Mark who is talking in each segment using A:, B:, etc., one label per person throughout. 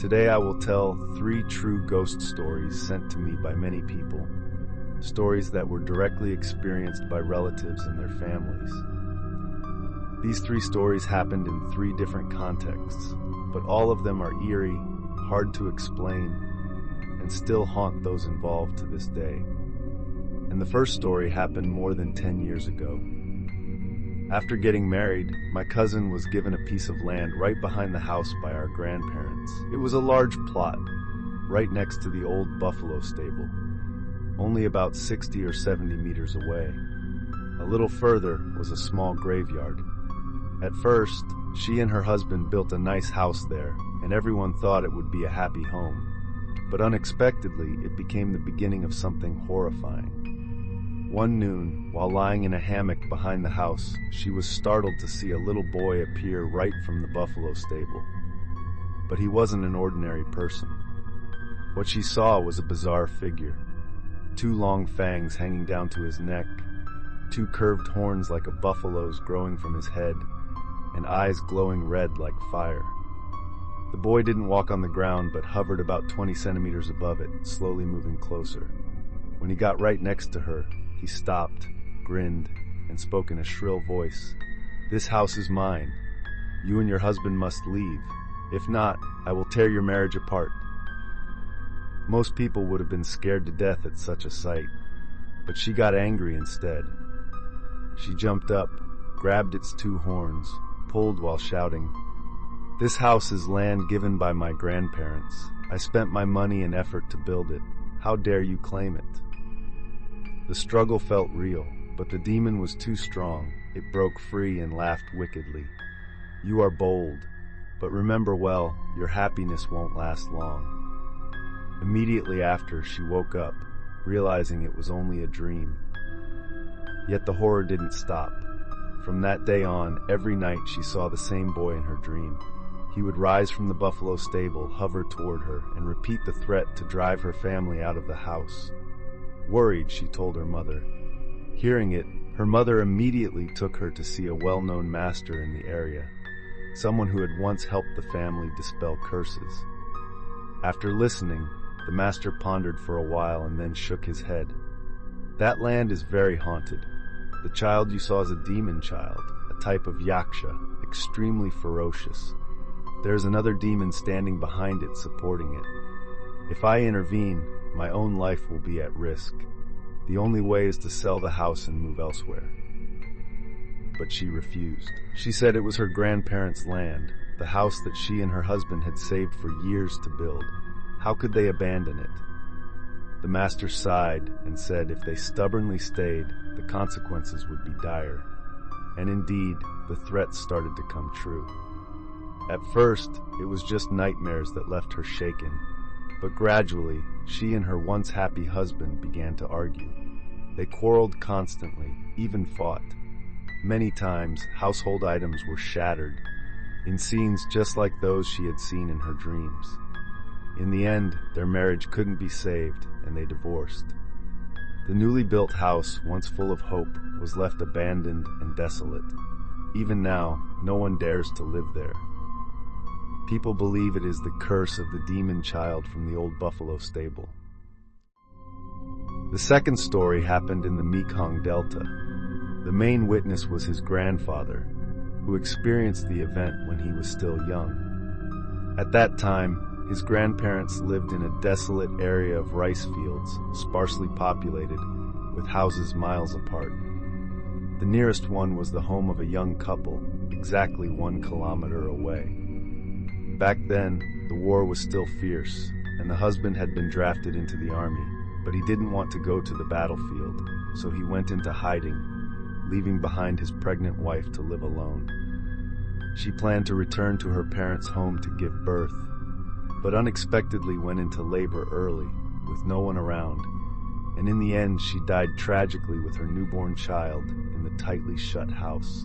A: Today I will tell 3 true ghost stories sent to me by many people, stories that were directly experienced by relatives and their families. These 3 stories happened in 3 different contexts, but all of them are eerie, hard to explain, and still haunt those involved to this day. And the first story happened more than 10 years ago. After getting married, my cousin was given a piece of land right behind the house by our grandparents. It was a large plot, right next to the old buffalo stable, only about 60 or 70 meters away. A little further was a small graveyard. At first, she and her husband built a nice house there, and everyone thought it would be a happy home. But unexpectedly, it became the beginning of something horrifying. One noon, while lying in a hammock behind the house, she was startled to see a little boy appear right from the buffalo stable. But he wasn't an ordinary person. What she saw was a bizarre figure. 2 long fangs hanging down to his neck, 2 curved horns like a buffalo's growing from his head, and eyes glowing red like fire. The boy didn't walk on the ground but hovered about 20 centimeters above it, slowly moving closer. When he got right next to her, he stopped, grinned, and spoke in a shrill voice. "This house is mine. You and your husband must leave. If not, I will tear your marriage apart." Most people would have been scared to death at such a sight, but she got angry instead. She jumped up, grabbed its 2 horns, pulled while shouting, "This house is land given by my grandparents. I spent my money and effort to build it. How dare you claim it?" The struggle felt real, but the demon was too strong. It broke free and laughed wickedly. "You are bold, but remember well, your happiness won't last long." Immediately after, she woke up, realizing it was only a dream. Yet the horror didn't stop. From that day on, every night she saw the same boy in her dream. He would rise from the buffalo stable, hover toward her, and repeat the threat to drive her family out of the house. Worried, she told her mother. Hearing it, her mother immediately took her to see a well-known master in the area, someone who had once helped the family dispel curses. After listening, the master pondered for a while and then shook his head. "That land is very haunted. The child you saw is a demon child, a type of yaksha, extremely ferocious. There is another demon standing behind it, supporting it. If I intervene, my own life will be at risk. The only way is to sell the house and move elsewhere." But she refused. She said it was her grandparents' land, the house that she and her husband had saved for years to build. How could they abandon it? The master sighed and said if they stubbornly stayed, the consequences would be dire. And indeed, the threats started to come true. At first, it was just nightmares that left her shaken. But gradually, she and her once happy husband began to argue. They quarreled constantly, even fought. Many times, household items were shattered, in scenes just like those she had seen in her dreams. In the end, their marriage couldn't be saved, and they divorced. The newly built house, once full of hope, was left abandoned and desolate. Even now, no one dares to live there. People believe it is the curse of the demon child from the old buffalo stable. The second story happened in the Mekong Delta. The main witness was his grandfather, who experienced the event when he was still young. At that time, his grandparents lived in a desolate area of rice fields, sparsely populated, with houses miles apart. The nearest one was the home of a young couple, exactly 1 kilometer away. Back then, the war was still fierce, and the husband had been drafted into the army, but he didn't want to go to the battlefield, so he went into hiding, leaving behind his pregnant wife to live alone. She planned to return to her parents' home to give birth, but unexpectedly went into labor early, with no one around, and in the end she died tragically with her newborn child in the tightly shut house.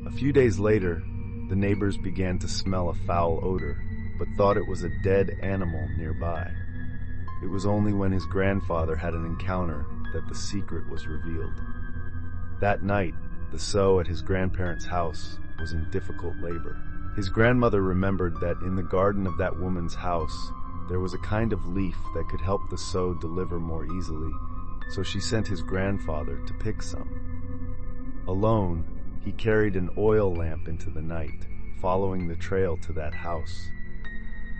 A: A few days later, the neighbors began to smell a foul odor, but thought it was a dead animal nearby. It was only when his grandfather had an encounter that the secret was revealed. That night, the sow at his grandparents' house was in difficult labor. His grandmother remembered that in the garden of that woman's house, there was a kind of leaf that could help the sow deliver more easily, so she sent his grandfather to pick some. Alone, he carried an oil lamp into the night, following the trail to that house.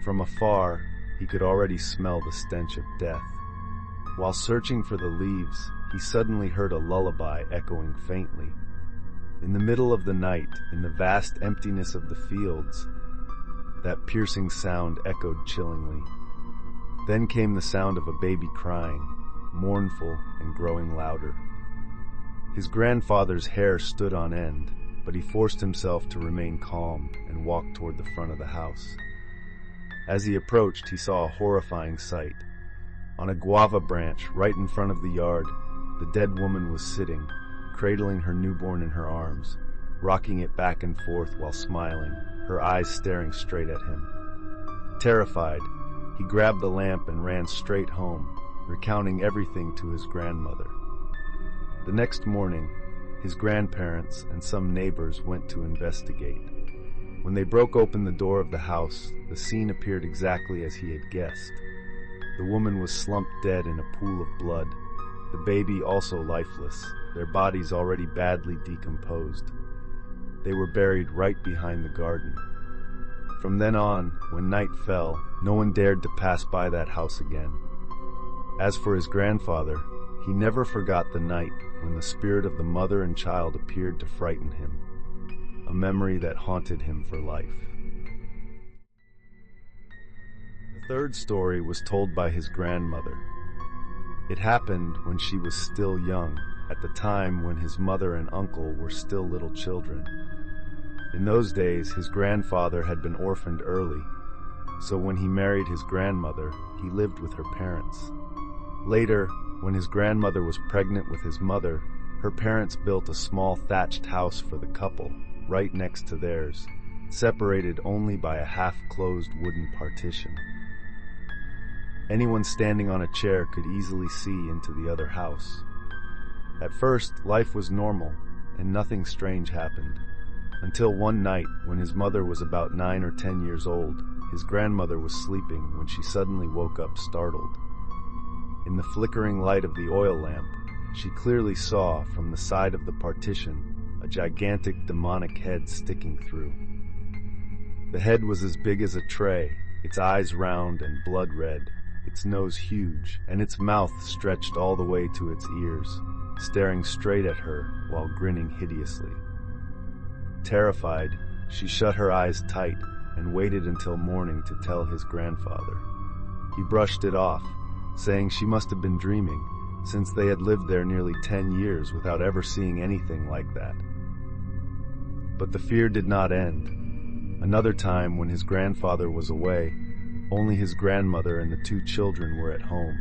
A: From afar, he could already smell the stench of death. While searching for the leaves, he suddenly heard a lullaby echoing faintly. In the middle of the night, in the vast emptiness of the fields, that piercing sound echoed chillingly. Then came the sound of a baby crying, mournful and growing louder. His grandfather's hair stood on end, but he forced himself to remain calm and walked toward the front of the house. As he approached, he saw a horrifying sight. On a guava branch right in front of the yard, the dead woman was sitting, cradling her newborn in her arms, rocking it back and forth while smiling, her eyes staring straight at him. Terrified, he grabbed the lamp and ran straight home, recounting everything to his grandmother. The next morning, his grandparents and some neighbors went to investigate. When they broke open the door of the house, the scene appeared exactly as he had guessed. The woman was slumped dead in a pool of blood, the baby also lifeless, their bodies already badly decomposed. They were buried right behind the garden. From then on, when night fell, no one dared to pass by that house again. As for his grandfather, he never forgot the night when the spirit of the mother and child appeared to frighten him, a memory that haunted him for life. The third story was told by his grandmother. It happened when she was still young, at the time when his mother and uncle were still little children. In those days, his grandfather had been orphaned early, so when he married his grandmother, he lived with her parents. Later, when his grandmother was pregnant with his mother, her parents built a small thatched house for the couple, right next to theirs, separated only by a half-closed wooden partition. Anyone standing on a chair could easily see into the other house. At first, life was normal, and nothing strange happened. Until one night, when his mother was about 9 or 10 years old, his grandmother was sleeping when she suddenly woke up startled. In the flickering light of the oil lamp, she clearly saw, from the side of the partition, a gigantic demonic head sticking through. The head was as big as a tray, its eyes round and blood red, its nose huge, and its mouth stretched all the way to its ears, staring straight at her while grinning hideously. Terrified, she shut her eyes tight and waited until morning to tell his grandfather. He brushed it off, saying she must have been dreaming, since they had lived there nearly 10 years without ever seeing anything like that. But the fear did not end. Another time, when his grandfather was away, only his grandmother and the 2 children were at home.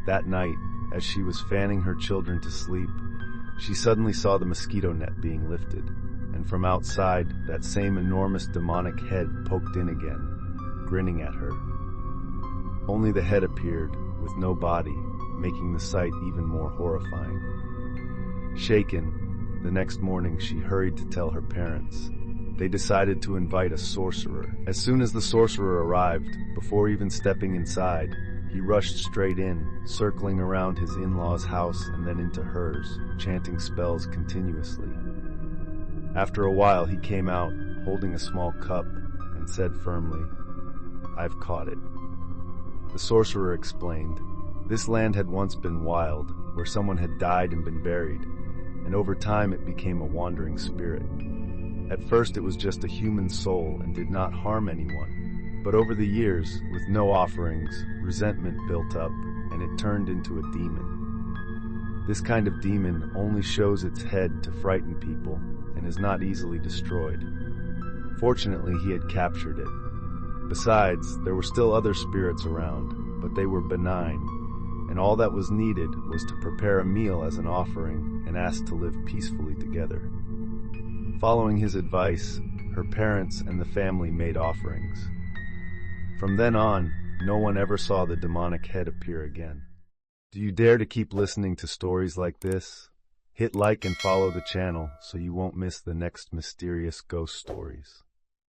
A: That night, as she was fanning her children to sleep, she suddenly saw the mosquito net being lifted, and from outside, that same enormous demonic head poked in again, grinning at her. Only the head appeared, with no body, making the sight even more horrifying. Shaken, the next morning she hurried to tell her parents. They decided to invite a sorcerer. As soon as the sorcerer arrived, before even stepping inside, he rushed straight in, circling around his in-laws' house and then into hers, chanting spells continuously. After a while, he came out, holding a small cup, and said firmly, "I've caught it." The sorcerer explained, this land had once been wild, where someone had died and been buried, and over time it became a wandering spirit. At first it was just a human soul and did not harm anyone, but over the years, with no offerings, resentment built up, and it turned into a demon. This kind of demon only shows its head to frighten people and is not easily destroyed. Fortunately, he had captured it. Besides, there were still other spirits around, but they were benign, and all that was needed was to prepare a meal as an offering and ask to live peacefully together. Following his advice, her parents and the family made offerings. From then on, no one ever saw the demonic head appear again. Do you dare to keep listening to stories like this? Hit like and follow the channel so you won't miss the next mysterious ghost stories.